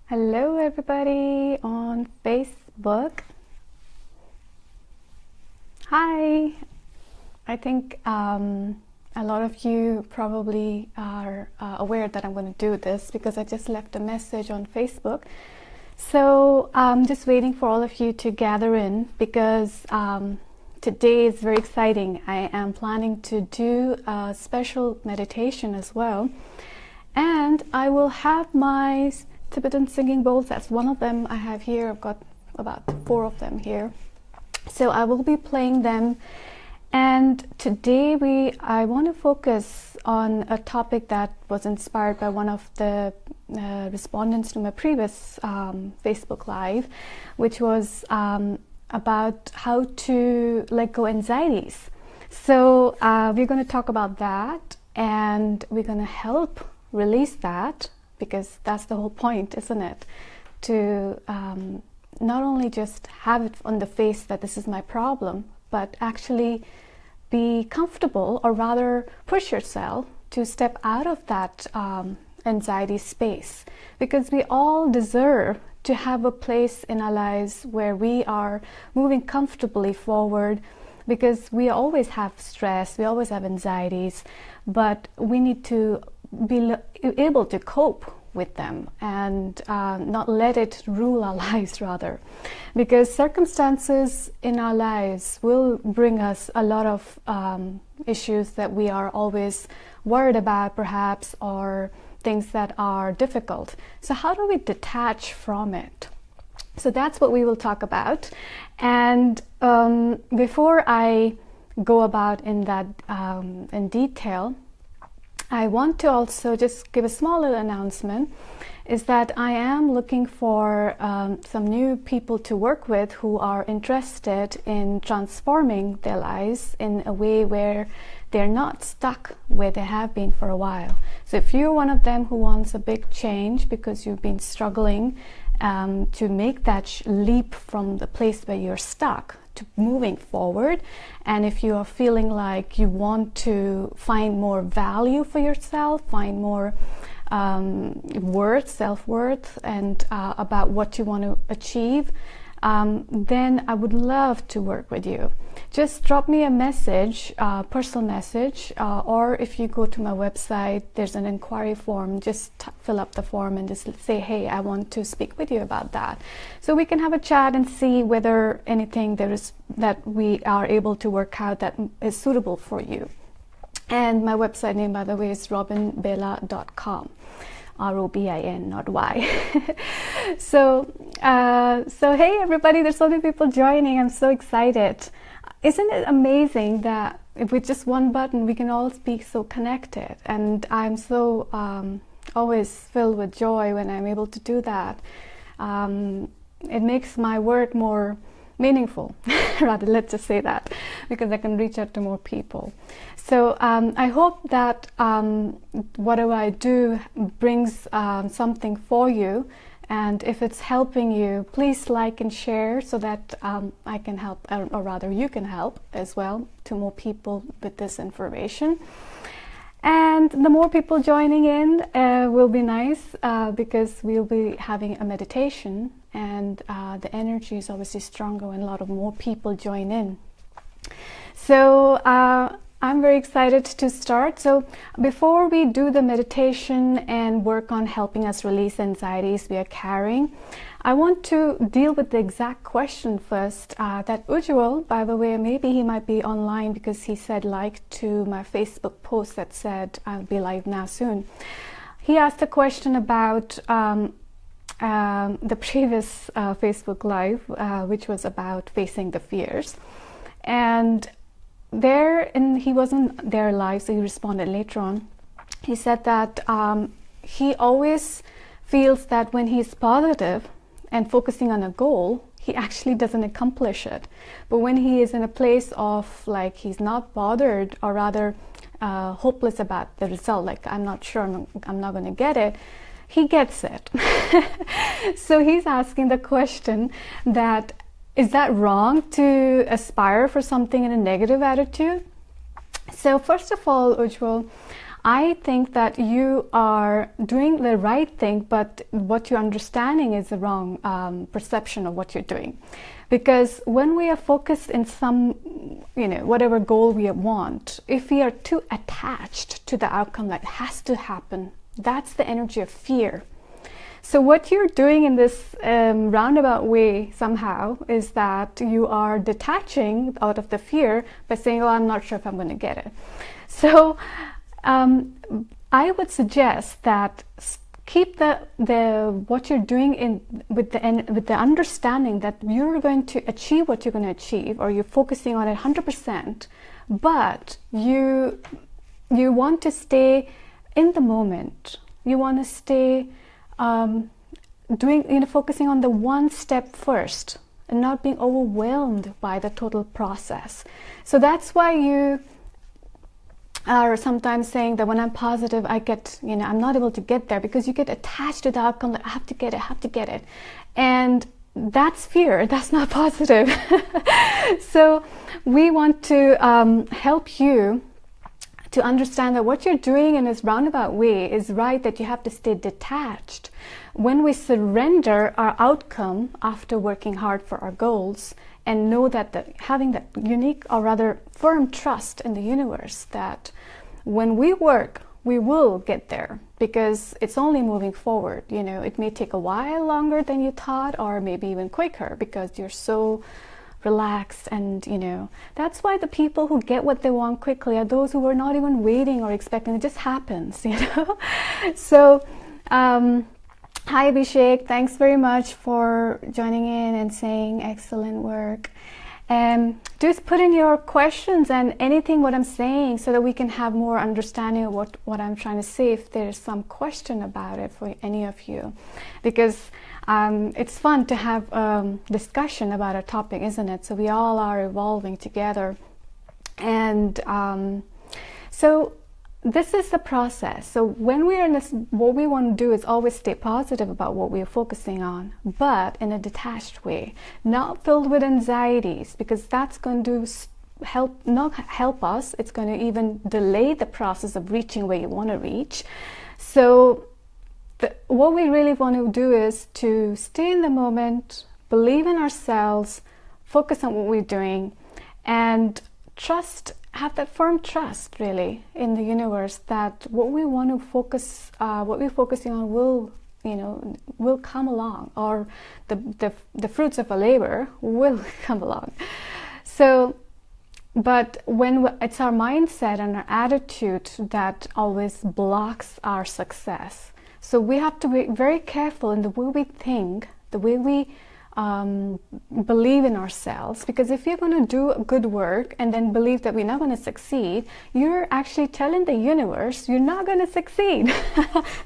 Hello everybody on Facebook. Hi. I think a lot of you probably are aware that I'm going to do this because I just left a message on Facebook. So I'm just waiting for all of you to gather in because today is very exciting. I am planning to do a special meditation as well, and I will have my Tibetan Singing Bowls. That's one of them I have here. I've got about 4 of them here. So I will be playing them. And today I want to focus on a topic that was inspired by one of the respondents to my previous Facebook Live, which was about how to let go anxieties. So we're going to talk about that, and we're going to help release that, because that's the whole point, isn't it? To not only just have it on the face that this is my problem, but actually be comfortable, or rather push yourself to step out of that anxiety space, because we all deserve to have a place in our lives where we are moving comfortably forward, because we always have stress, we always have anxieties, but we need to be able to cope with them and not let it rule our lives, rather, because circumstances in our lives will bring us a lot of issues that we are always worried about, perhaps, or things that are difficult. So how do we detach from it? So that's what we will talk about. And before I go about in that in detail, I want to also just give a small little announcement, is that I am looking for some new people to work with who are interested in transforming their lives in a way where they're not stuck where they have been for a while. So if you're one of them who wants a big change because you've been struggling to make that leap from the place where you're stuck to moving forward, and if you are feeling like you want to find more value for yourself, find more self-worth, and about what you want to achieve, then I would love to work with you. Just drop me a message, personal message, or if you go to my website, there's an inquiry form. Just fill up the form and just say, hey, I want to speak with you about that. So we can have a chat and see whether anything there is that we are able to work out that is suitable for you. And my website name, by the way, is robinbela.com. R-O-B-I-N, not Y. So hey everybody, there's so many people joining. I'm so excited. Isn't it amazing that with just one button we can all be so connected? And I'm so always filled with joy when I'm able to do that. It makes my work more meaningful, rather, let's just say that, because I can reach out to more people. So I hope that whatever I do brings something for you, and if it's helping you, please like and share so that I can help, or rather you can help as well, to more people with this information. And the more people joining in will be nice, because we'll be having a meditation, and the energy is obviously stronger when a lot of more people join in. So I'm very excited to start. So before we do the meditation and work on helping us release anxieties we are carrying, I want to deal with the exact question first that Ujjwal, by the way, maybe he might be online because he said like to my Facebook post that said I'll be live now soon. He asked a question about the previous Facebook Live, which was about facing the fears. And he wasn't there live, so he responded later on. He said that he always feels that when he's positive and focusing on a goal, he actually doesn't accomplish it. But when he is in a place of like he's not bothered, or rather hopeless about the result, like I'm not sure, I'm not going to get it, he gets it. So he's asking the question that, is that wrong to aspire for something in a negative attitude? So first of all, Ujjwal, I think that you are doing the right thing, but what you're understanding is the wrong perception of what you're doing. Because when we are focused in some, whatever goal we want, if we are too attached to the outcome that has to happen, that's the energy of fear. So what you're doing in this roundabout way somehow is that you are detaching out of the fear by saying, oh, I'm not sure if I'm going to get it. So I would suggest that keep what you're doing with the understanding that you're going to achieve what you're going to achieve, or you're focusing on it 100%, but you want to stay in the moment. You want to stay focusing on the one step first and not being overwhelmed by the total process. So that's why you are sometimes saying that when I'm positive, I get, I'm not able to get there, because you get attached to the outcome that I have to get it. And that's fear, that's not positive. So we want to help you to understand that what you're doing in this roundabout way is right, that you have to stay detached. When we surrender our outcome after working hard for our goals, and know that having that unique, or rather firm trust in the universe, that when we work, we will get there, because it's only moving forward. It may take a while longer than you thought, or maybe even quicker, because you're so relaxed. And that's why the people who get what they want quickly are those who are not even waiting or expecting. It just happens. So hi Abhishek, thanks very much for joining in and saying excellent work. Just put in your questions and anything what I'm saying, so that we can have more understanding of what I'm trying to say, if there's some question about it for any of you. Because it's fun to have discussion about a topic, isn't it? So we all are evolving together. And so this is the process. So when we're in this, what we want to do is always stay positive about what we're focusing on, but in a detached way, not filled with anxieties, because that's going to not help us. It's going to even delay the process of reaching where you want to reach. So what we really want to do is to stay in the moment, believe in ourselves, focus on what we're doing, and have that firm trust really in the universe, that what we want to focus, what we're focusing on will come along, or the fruits of our labor will come along. So, but when it's our mindset and our attitude that always blocks our success. So we have to be very careful in the way we think, the way we believe in ourselves, because if you're going to do good work and then believe that we're not going to succeed, you're actually telling the universe you're not going to succeed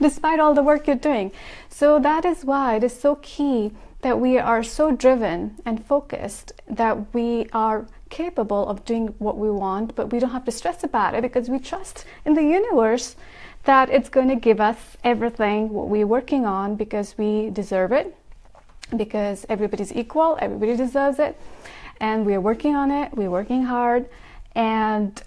despite all the work you're doing. So that is why it is so key that we are so driven and focused that we are capable of doing what we want, but we don't have to stress about it, because we trust in the universe that it's going to give us everything what we're working on, because we deserve it. Because everybody's equal, everybody deserves it, and we're working on it, we're working hard, and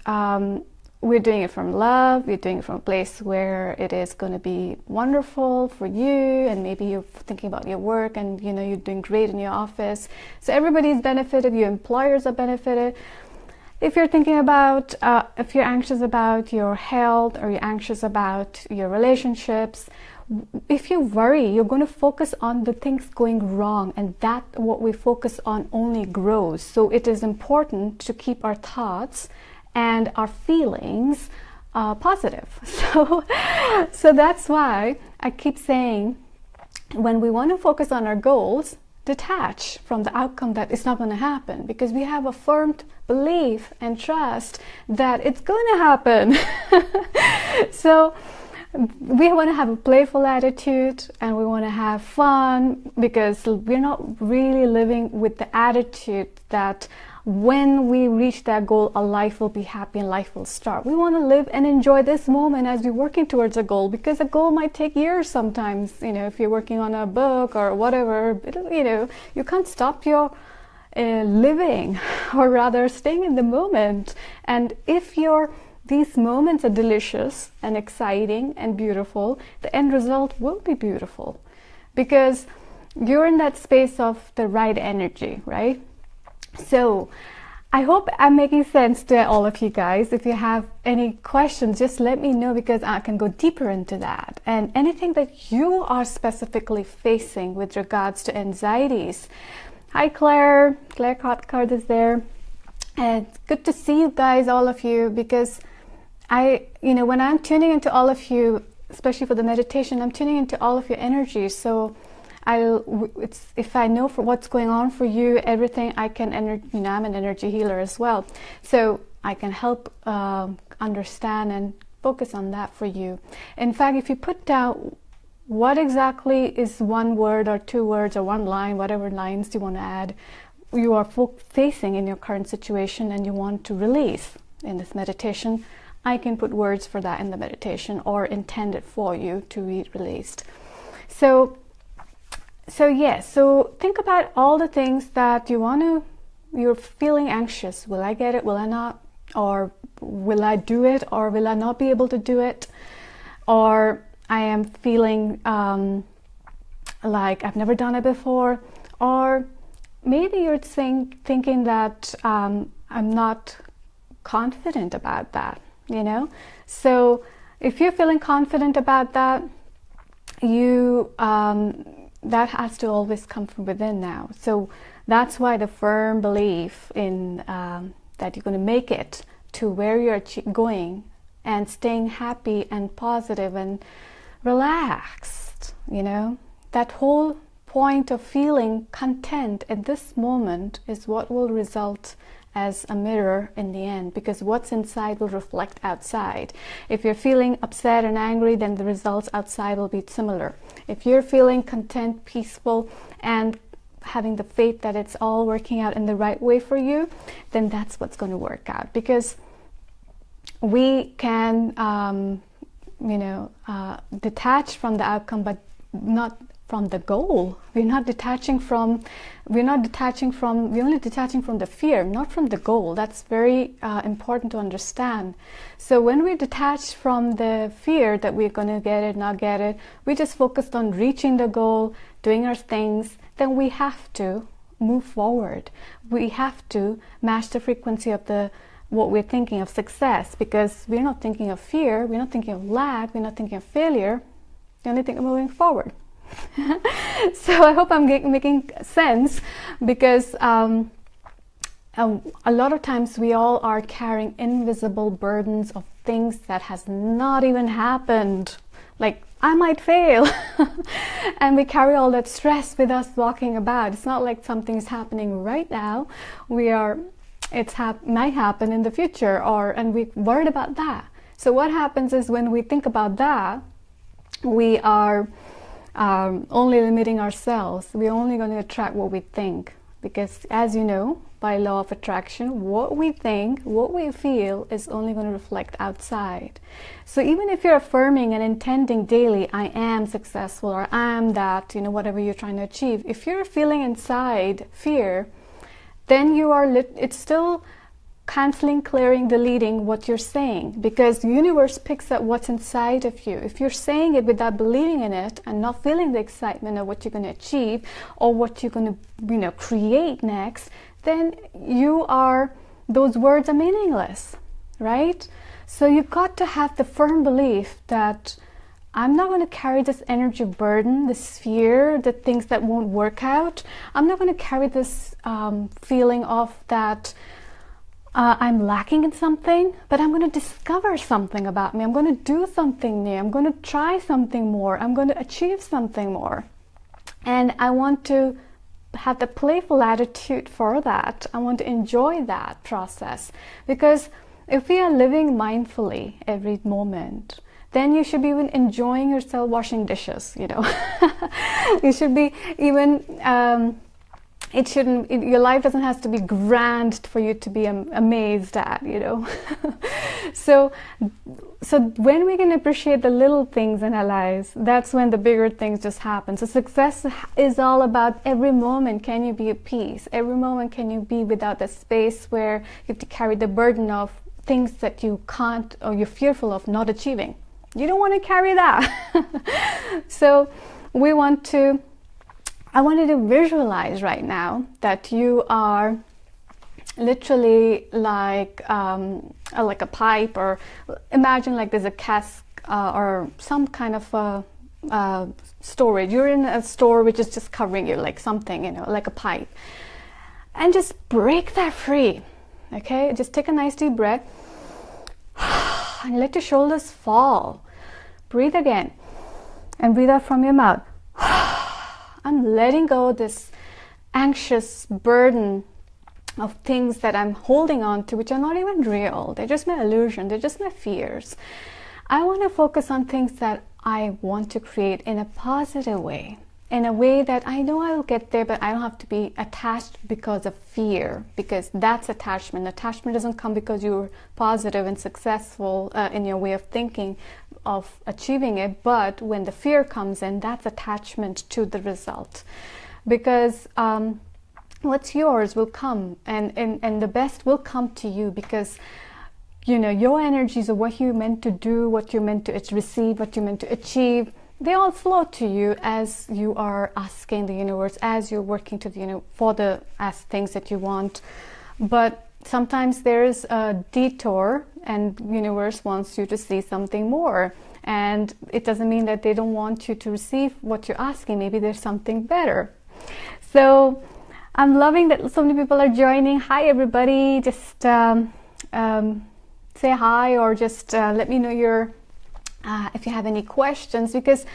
we're doing it from love, we're doing it from a place where it is going to be wonderful for you, and maybe you're thinking about your work and you're doing great in your office, so everybody's benefited, your employers are benefited. If you're thinking about, if you're anxious about your health, or you're anxious about your relationships, if you worry, you're going to focus on the things going wrong, and that what we focus on only grows. So it is important to keep our thoughts and our feelings positive. So that's why I keep saying, when we want to focus on our goals, detach from the outcome that it's not going to happen, because we have a firm belief and trust that it's going to happen. So we want to have a playful attitude, and we want to have fun, because we're not really living with the attitude that when we reach that goal, our life will be happy and life will start. We want to live and enjoy this moment as we're working towards a goal, because a goal might take years sometimes. If you're working on a book or whatever, you can't stop your living, or rather staying in the moment. And if you're these moments are delicious and exciting and beautiful, the end result will be beautiful because you're in that space of the right energy, right? So I hope I'm making sense to all of you guys. If you have any questions, just let me know because I can go deeper into that. And anything that you are specifically facing with regards to anxieties. Hi Claire, Claire card is there. And it's good to see you guys, all of you, because when I'm tuning into all of you, especially for the meditation, I'm tuning into all of your energy. So if I know for what's going on for you, everything I can, I'm an energy healer as well. So I can help understand and focus on that for you. In fact, if you put down what exactly is one word or two words or one line, whatever lines you want to add, you are facing in your current situation and you want to release in this meditation, I can put words for that in the meditation or intend it for you to be released. So think about all the things that you're feeling anxious. Will I get it? Will I not? Or will I do it? Or will I not be able to do it? Or I am feeling like I've never done it before. Or maybe you're thinking that I'm not confident about that, So if you're feeling confident about that, that has to always come from within now. So that's why the firm belief in that you're going to make it to where you're going and staying happy and positive and relaxed, that whole point of feeling content at this moment is what will result as a mirror in the end, because what's inside will reflect outside. If you're feeling upset and angry, then the results outside will be similar. If you're feeling content, peaceful, and having the faith that it's all working out in the right way for you, then that's what's going to work out. Because we can detach from the outcome, but not from the goal. We're only detaching from the fear, not from the goal. That's very important to understand. So when we're detached from the fear that we're going to get it, not get it, we just focused on reaching the goal, doing our things, then we have to move forward. We have to match the frequency of what we're thinking of success, because we're not thinking of fear, we're not thinking of lack, we're not thinking of failure, we're only thinking of moving forward. So I hope I'm making sense, because a lot of times we all are carrying invisible burdens of things that has not even happened. Like, I might fail. And we carry all that stress with us walking about. It's not like something's happening right now. It might happen in the future, and we're worried about that. So what happens is, when we think about that, we are only limiting ourselves. We're only going to attract what we think, because, as you know, by law of attraction, what we think, what we feel is only going to reflect outside. So even if you're affirming and intending daily, I am successful, or I am that, whatever you're trying to achieve, if you're feeling inside fear, then it's still canceling, clearing, deleting what you're saying, because the universe picks up what's inside of you. If you're saying it without believing in it and not feeling the excitement of what you're going to achieve or what you're going to create next, then those words are meaningless, right? So you've got to have the firm belief that I'm not going to carry this energy burden, this fear, the things that won't work out. I'm not going to carry this feeling of that I'm lacking in something, but I'm going to discover something about me. I'm going to do something new. I'm going to try something more. I'm going to achieve something more. And I want to have the playful attitude for that. I want to enjoy that process, because if we are living mindfully every moment, then you should be even enjoying yourself washing dishes, You should be even your life doesn't have to be grand for you to be amazed at, So when we can appreciate the little things in our lives, that's when the bigger things just happen. So success is all about every moment can you be at peace. Every moment can you be without the space where you have to carry the burden of things that you can't, or you're fearful of not achieving. You don't want to carry that. So I want you to visualize right now that you are literally like a pipe, or imagine like there's a cask or some kind of storage. You're in a store which is just covering you, like something, you know, like a pipe, and just break that free. Okay, just take a nice deep breath and let your shoulders fall. Breathe again and breathe out from your mouth. I'm letting go this anxious burden of things that I'm holding on to, which are not even real. They're just my illusion. They're just my fears. I want to focus on things that I want to create in a positive way, in a way that I know I will get there, but I don't have to be attached because of fear, because that's attachment. Attachment doesn't come because you're positive and successful in your way of thinking of achieving it, but when the fear comes in, that's attachment to the result. Because what's yours will come, and the best will come to you, because you know your energies of what you're meant to do, what you're meant to receive, what you're meant to achieve, they all flow to you as you are asking the universe, as you're working to the for the things that you want. But sometimes there is a detour, and universe wants you to see something more, and it doesn't mean that they don't want you to receive what you're asking. Maybe there's something better. So I'm loving that so many people are joining. Hi everybody, just say hi, or just let me know your if you have any questions, because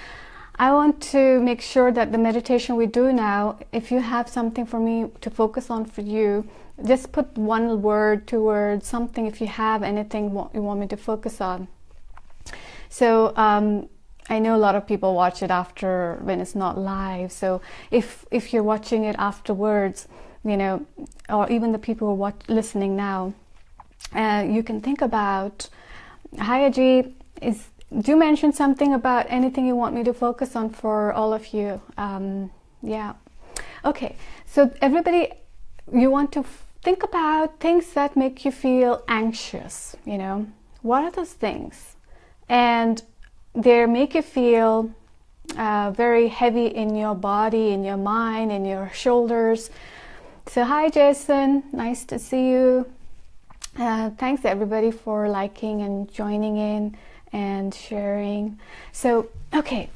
I want to make sure that the meditation we do now, if you have something for me to focus on for you, just put 1 word, 2 words, something, if you have anything you want me to focus on. So I know a lot of people watch it after, when it's not live. So if you're watching it afterwards, or even the people who are listening now, you can think about, hi Ajit, do mention something about anything you want me to focus on for all of you. Yeah. Okay. So everybody, you want to think about things that make you feel anxious. What are those things? And they make you feel very heavy in your body, in your mind, in your shoulders. So hi Jason, nice to see you. Thanks everybody for liking and joining in and sharing. So okay,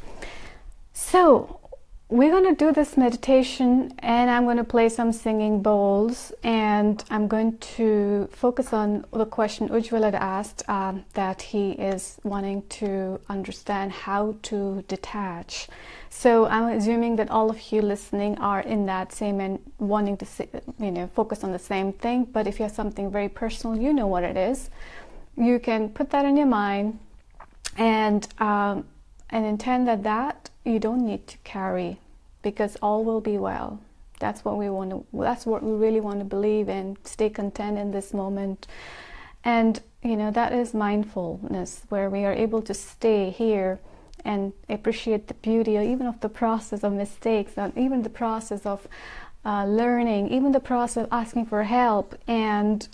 so we're going to do this meditation, and I'm going to play some singing bowls, and I'm going to focus on the question Ujjwal had asked, that he is wanting to understand how to detach. So I'm assuming that all of you listening are in that same and wanting to focus on the same thing. But if you have something very personal, you know what it is, you can put that in your mind and intend that you don't need to carry, because all will be well. That's what we want to. That's what we really want to believe in. Stay content in this moment, and that is mindfulness, where we are able to stay here and appreciate the beauty, even of the process of mistakes, and even the process of learning, even the process of asking for help. And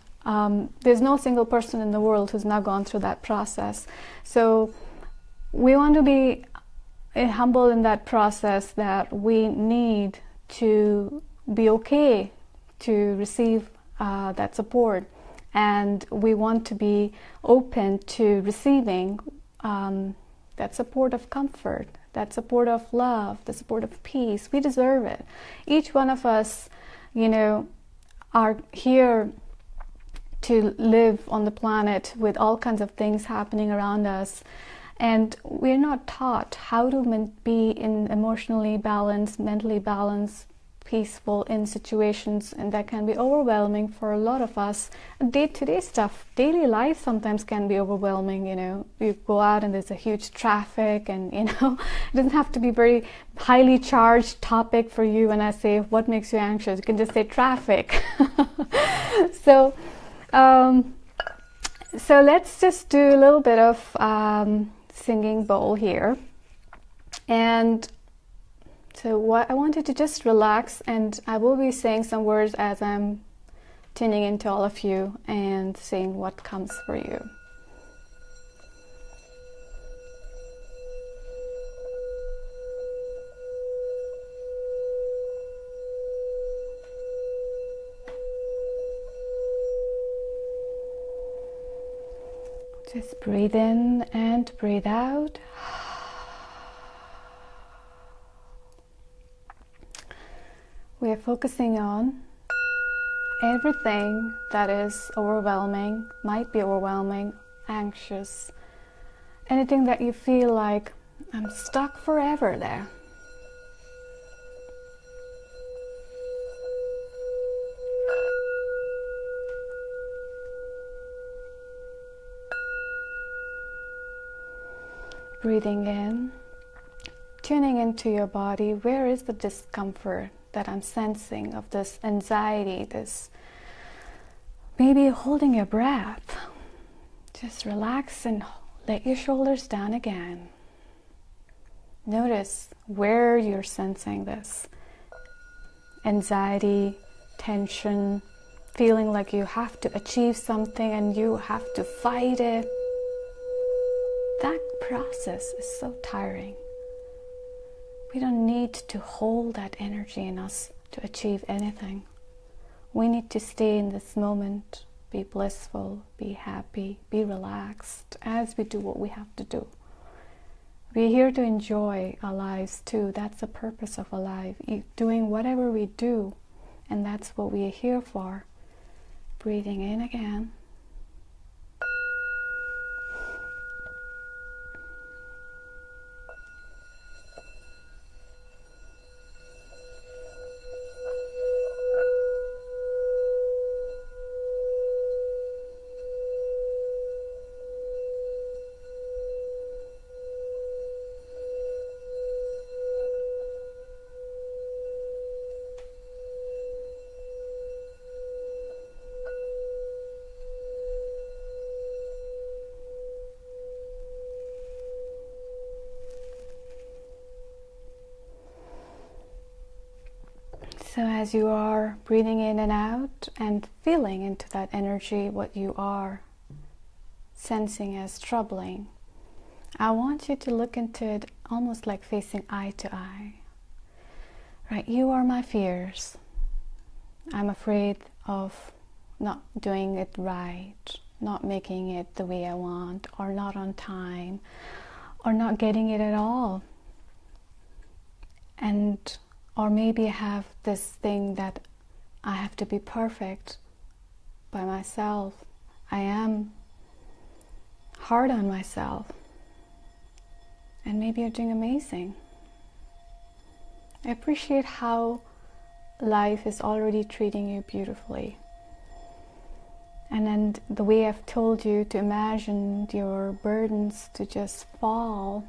there's no single person in the world who's not gone through that process. So we want to be humble in that process, that we need to be okay to receive that support, and we want to be open to receiving that support of comfort, that support of love, the support of peace. We deserve it. Each one of us, are here to live on the planet with all kinds of things happening around us. And we're not taught how to be in emotionally balanced, mentally balanced, peaceful in situations, and that can be overwhelming for a lot of us. Day-to-day stuff, daily life sometimes can be overwhelming. You go out and there's a huge traffic, and it doesn't have to be very highly charged topic for you. When I say what makes you anxious, you can just say traffic. So let's just do a little bit of singing bowl here. And so what I wanted to just relax, and I will be saying some words as I'm tuning into all of you and seeing what comes for you. Just breathe in and breathe out. We are focusing on everything that is overwhelming, might be overwhelming, anxious, anything that you feel like I'm stuck forever there. Breathing in, tuning into your body. Where is the discomfort that I'm sensing of this anxiety, this maybe holding your breath? Just relax and let your shoulders down again. Notice where you're sensing this anxiety, tension, feeling like you have to achieve something and you have to fight it. That process is so tiring. We don't need to hold that energy in us to achieve anything. We need to stay in this moment, be blissful, be happy, be relaxed as we do what we have to do. We're here to enjoy our lives too. That's the purpose of our life, doing whatever we do, and that's what we are here for. Breathing in again. So as you are breathing in and out and feeling into that energy, what you are sensing as troubling, I want you to look into it almost like facing eye to eye. Right? You are my fears. I'm afraid of not doing it right, not making it the way I want, or not on time, or not getting it at all. Or maybe I have this thing that I have to be perfect by myself. I am hard on myself. And maybe you're doing amazing. I appreciate how life is already treating you beautifully. And then the way I've told you to imagine your burdens to just fall,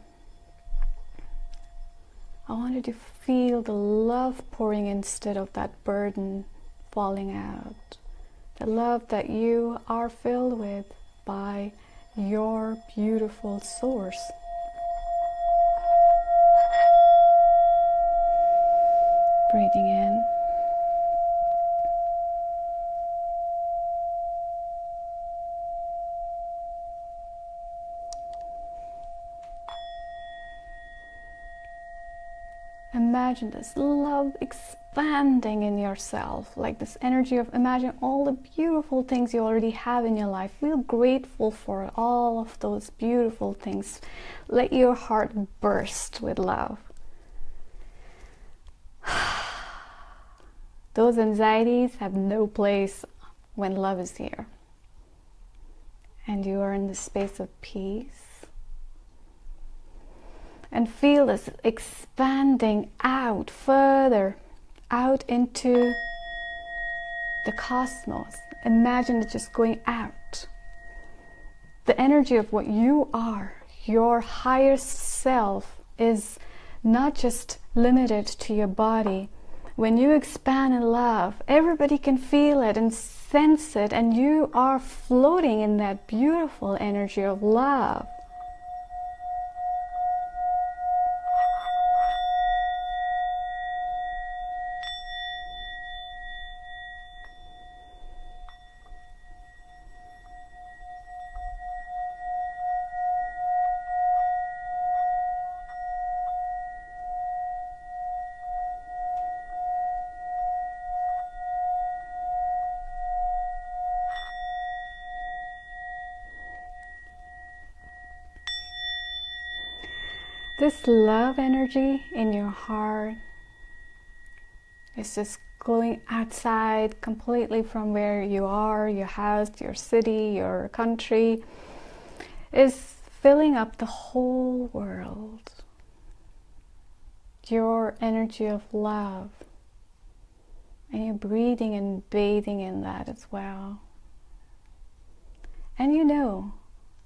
I wanted to feel the love pouring instead of that burden falling out. The love that you are filled with by your beautiful source. Breathing in. Imagine this love expanding in yourself, like this energy of imagine all the beautiful things you already have in your life. Feel grateful for all of those beautiful things. Let your heart burst with love. Those anxieties have no place when love is here. And you are in the space of peace. And feel this expanding out further, out into the cosmos. Imagine it just going out. The energy of what you are, your higher self, is not just limited to your body. When you expand in love, everybody can feel it and sense it, and you are floating in that beautiful energy of love. This love energy in your heart is just going outside completely from where you are, your house, your city, your country, is filling up the whole world. Your energy of love. And you're breathing and bathing in that as well. And you know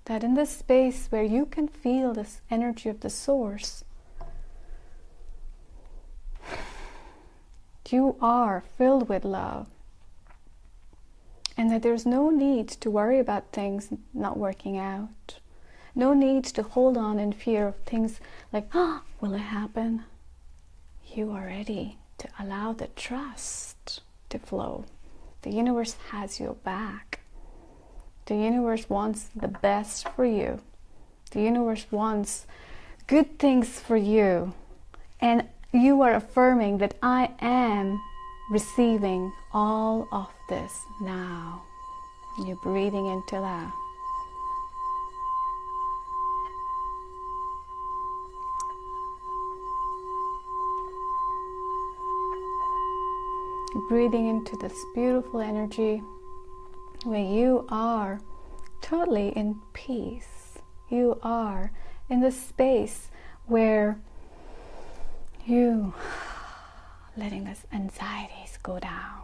that in this space where you can feel this energy of the source, you are filled with love. And that there's no need to worry about things not working out. No need to hold on in fear of things like, will it happen? You are ready to allow the trust to flow. The universe has your back. The universe wants the best for you. The universe wants good things for you. And you are affirming that I am receiving all of this now. You're breathing into that. You're breathing into this beautiful energy where you are totally in peace. You are in the space where you letting these anxieties go down.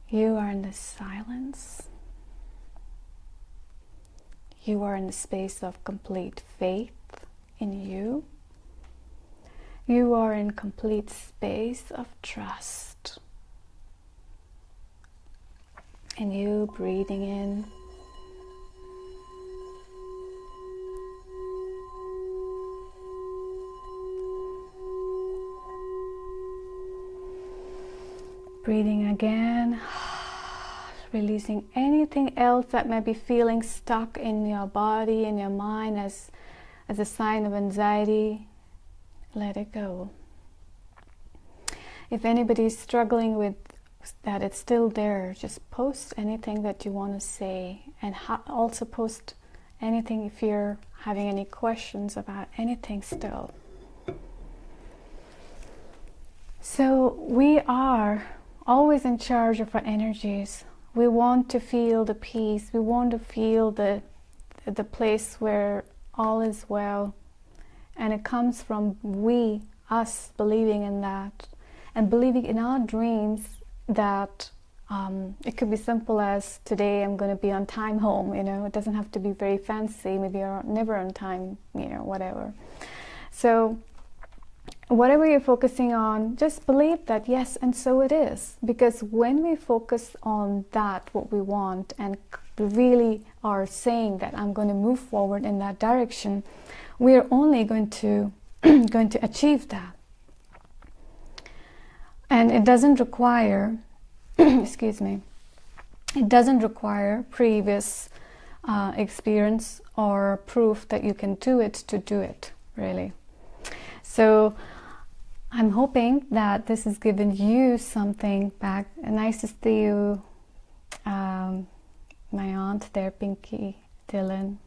You are in the silence. You are in the space of complete faith in you. You are in complete space of trust. And you breathing in. Breathing again. Releasing anything else that may be feeling stuck in your body, in your mind as a sign of anxiety. Let it go. If anybody's struggling with that, it's still there. Just post anything that you want to say, and also post anything if you're having any questions about anything still. So we are always in charge of our energies. We want to feel the peace. We want to feel the place where all is well. And it comes from us believing in that, and believing in our dreams that it could be simple as today I'm going to be on time home, it doesn't have to be very fancy, maybe you're never on time, whatever. So whatever you're focusing on, just believe that yes, and so it is. Because when we focus on that, what we want, and really are saying that I'm going to move forward in that direction, we are only going to achieve that. And it doesn't require excuse me, it doesn't require previous experience or proof that you can do it to do it, really. So I'm hoping that this has given you something back. Nice to see you, my aunt there, Pinky, Dylan.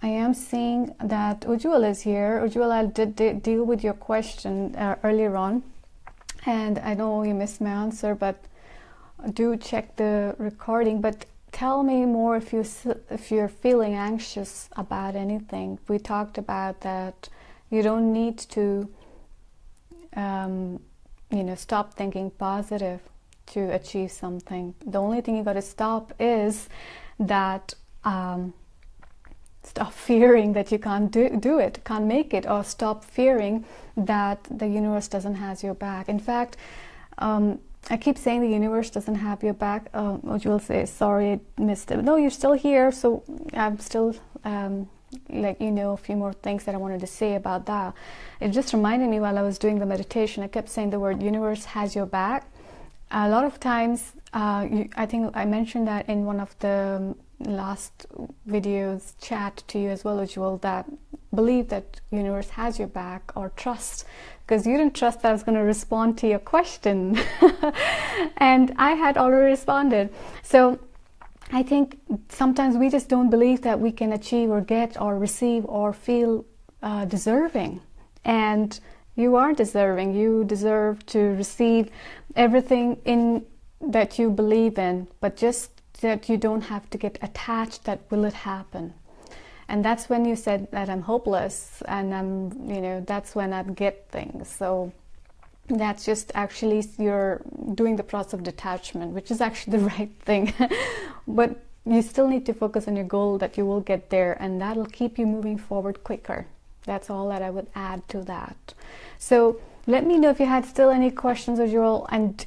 I am seeing that Ujjwal is here. Ujjwal, I did deal with your question earlier on, and I know you missed my answer, but do check the recording. But tell me more if you're feeling anxious about anything. We talked about that you don't need to stop thinking positive to achieve something. The only thing you got to stop is that stop fearing that you can't do it, can't make it, or stop fearing that the universe doesn't have your back. In fact, I keep saying the universe doesn't have your back. Which will say, sorry, I missed it. No, you're still here. So I'm still a few more things that I wanted to say about that. It just reminded me while I was doing the meditation, I kept saying the word universe has your back. A lot of times, I think I mentioned that in one of the last videos chat to you as well, Ujjwal, that believe that universe has your back, or trust, because you didn't trust that I was going to respond to your question and I had already responded. So I think sometimes we just don't believe that we can achieve or get or receive or feel deserving. And you are deserving. You deserve to receive everything in that you believe in, but just that you don't have to get attached that will it happen. And that's when you said that I'm hopeless, and that's when I get things. So that's just actually you're doing the process of detachment, which is actually the right thing. But you still need to focus on your goal, that you will get there, and that'll keep you moving forward quicker. That's all that I would add to that. So let me know if you had still any questions as well. And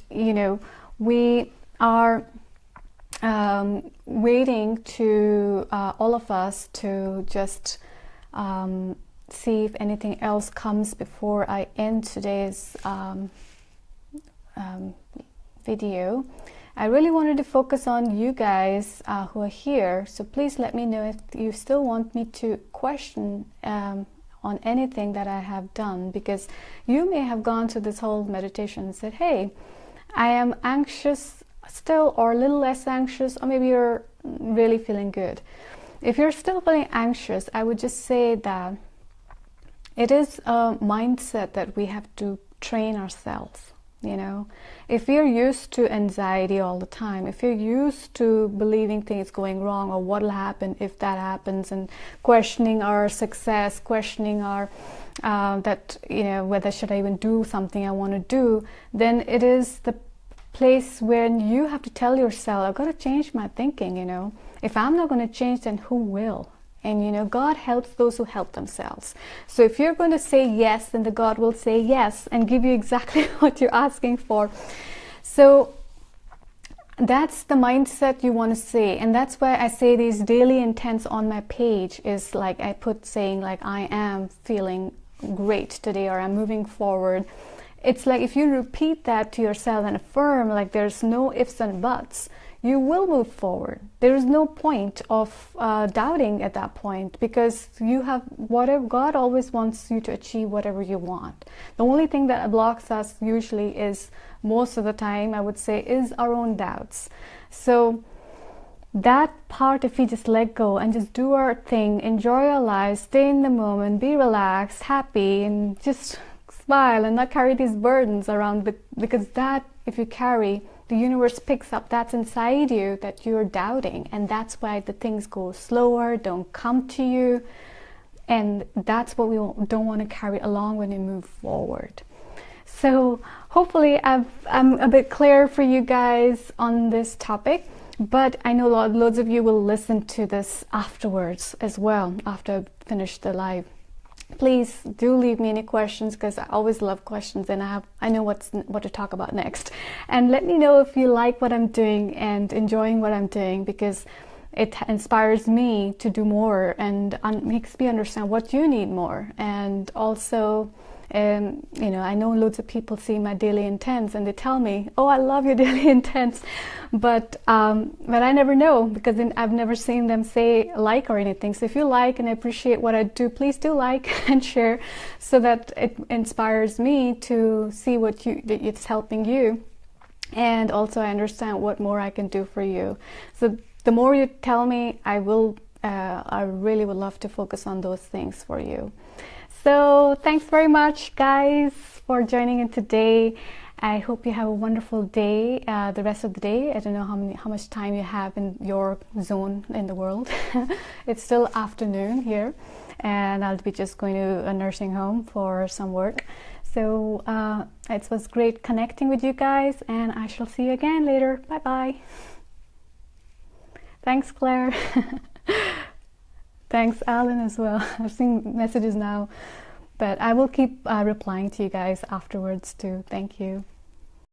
we are waiting to all of us to just see if anything else comes before I end today's video. I really wanted to focus on you guys who are here, so please let me know if you still want me to question on anything that I have done, because you may have gone through this whole meditation and said, hey, I am anxious still, or a little less anxious, or maybe you're really feeling good. If you're still feeling anxious, I would just say that it is a mindset that we have to train ourselves. If you're used to anxiety all the time, if you're used to believing things going wrong, or what'll happen if that happens, and questioning our success, questioning our whether should I even do something I want to do, then it is the place where you have to tell yourself, I've got to change my thinking. If I'm not going to change, then who will? And God helps those who help themselves. So if you're going to say yes, then the God will say yes and give you exactly what you're asking for. So that's the mindset you want to say. And that's why I say these daily intents on my page is like I put saying like I am feeling great today, or I'm moving forward. It's like if you repeat that to yourself and affirm, like there's no ifs and buts, you will move forward. There is no point of doubting at that point, because you have whatever. God always wants you to achieve whatever you want. The only thing that blocks us usually is, most of the time I would say, is our own doubts. So that part, if we just let go and just do our thing, enjoy our lives, stay in the moment, be relaxed, happy, and just smile and not carry these burdens around, because that, if you carry, the universe picks up that's inside you that you're doubting, and that's why the things go slower, don't come to you, and that's what we don't want to carry along when we move forward. So hopefully I'm a bit clear for you guys on this topic, but I know loads of you will listen to this afterwards as well, after I finish the live. Please do leave me any questions, because I always love questions, and I know what to talk about next. And let me know if you like what I'm doing and enjoying what I'm doing, because it inspires me to do more and makes me understand what you need more. And also, I know loads of people see my daily intents and they tell me, oh, I love your daily intents, but I never know, because I've never seen them say like or anything. So if you like and appreciate what I do, please do like and share, so that it inspires me to see what it's helping you, and also I understand what more I can do for you. So the more you tell me, I really would love to focus on those things for you. So thanks very much, guys, for joining in today. I hope you have a wonderful day, the rest of the day. I don't know how much time you have in your zone in the world. It's still afternoon here, and I'll be just going to a nursing home for some work. So it was great connecting with you guys, and I shall see you again later. Bye-bye. Thanks, Claire. Thanks, Alan, as well. I've seen messages now, but I will keep replying to you guys afterwards too. Thank you.